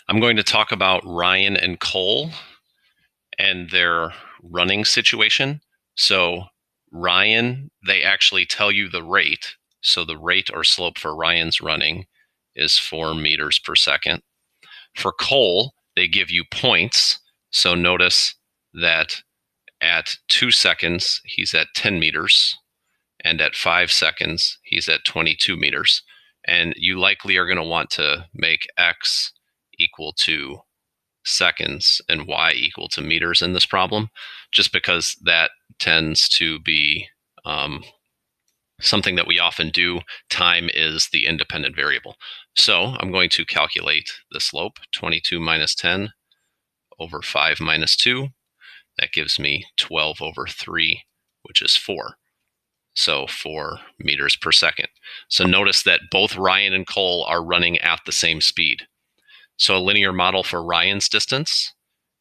I'm going to talk about Ryan and Cole and their running situation. So, Ryan, they actually tell you the rate. So, the rate or slope for Ryan's running is 4 meters per second. For Cole, they give you points. So, notice that at 2 seconds, he's at 10 meters. And at 5 seconds, he's at 22 meters. And you likely are going to want to make x equal to seconds and y equal to meters in this problem, just because that tends to be something that we often do. Time is the independent variable. So I'm going to calculate the slope, 22 minus 10 over 5 minus 2. That gives me 12 over 3, which is 4. So 4 meters per second. So notice that both Ryan and Cole are running at the same speed. So a linear model for Ryan's distance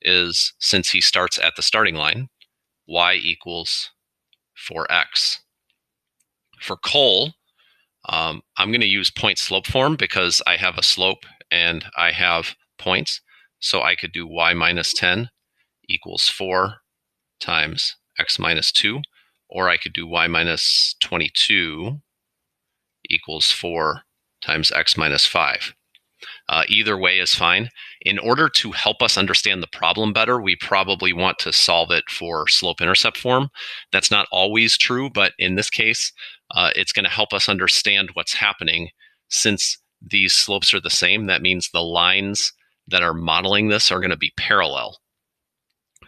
is, since he starts at the starting line, y equals 4x. For Cole, I'm going to use point slope form because I have a slope and I have points. So I could do y minus 10 equals 4 times x minus 2, or I could do y minus 22 equals 4 times x minus 5. Either way is fine. In order to help us understand the problem better, we probably want to solve it for slope-intercept form. That's not always true, but in this case, it's going to help us understand what's happening. Since these slopes are the same, that means the lines that are modeling this are going to be parallel.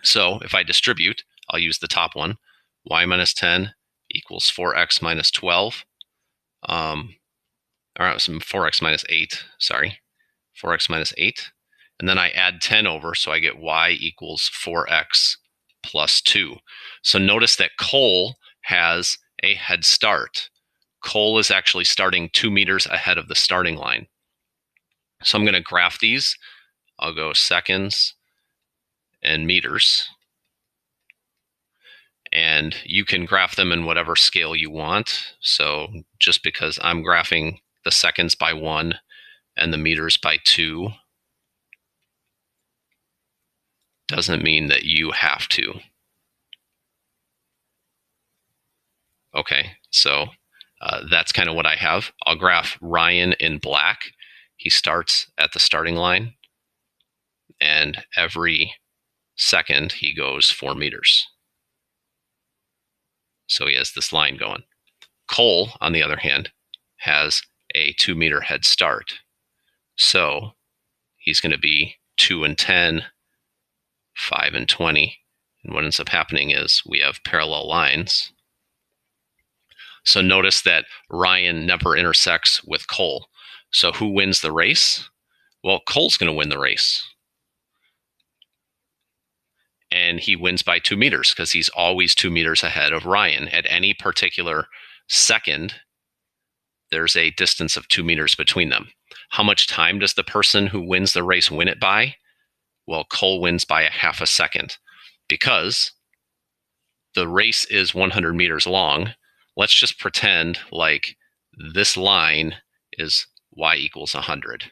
So if I distribute, I'll use the top one. Y minus 10 equals 4x minus 12. Or 4x minus 8, sorry. 4x minus 8. And then I add 10 over, so I get y equals 4x plus 2. So notice that Cole has a head start. Cole is actually starting 2 meters ahead of the starting line. So I'm going to graph these. I'll go seconds and meters. And you can graph them in whatever scale you want. So just because I'm graphing the seconds by 1 and the meters by 2 doesn't mean that you have to. Okay, so that's kind of what I have. I'll graph Ryan in black. He starts at the starting line, and every second he goes 4 meters. So he has this line going. Cole, on the other hand, has a 2 meter head start. So he's going to be 2 and 10, 5 and 20. And what ends up happening is we have parallel lines. So notice that Ryan never intersects with Cole. So who wins the race? Well, Cole's going to win the race. And he wins by 2 meters because he's always 2 meters ahead of Ryan. At any particular second, there's a distance of 2 meters between them. How much time does the person who wins the race win it by? Well, Cole wins by a half a second because the race is 100 meters long. Let's just pretend like this line is y equals 100.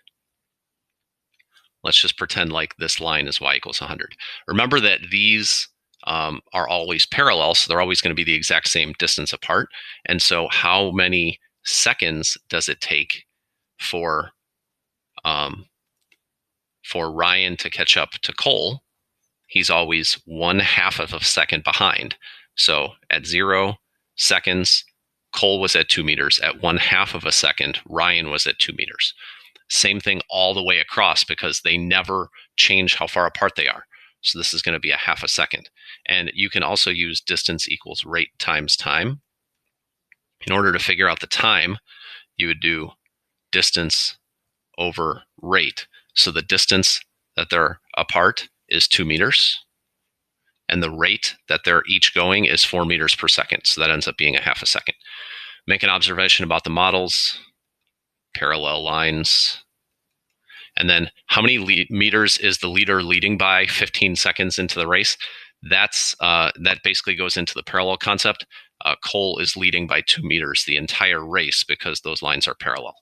Let's just pretend like this line is y equals 100. Remember that these are always parallel, so they're always going to be the exact same distance apart. And so how many seconds does it take for Ryan to catch up to Cole? He's always 1/2 of a second behind. So at 0 seconds, Cole was at 2 meters. At 1/2 of a second, Ryan was at 2 meters. Same thing all the way across because they never change how far apart they are. So this is going to be a half a second. And you can also use distance equals rate times time. In order to figure out the time, you would do distance over rate. So the distance that they're apart is 2 meters. And the rate that they're each going is 4 meters per second. So that ends up being a half a second. Make an observation about the models, parallel lines. And then how many meters is the leader leading by 15 seconds into the race? That basically goes into the parallel concept. Cole is leading by 2 meters the entire race because those lines are parallel.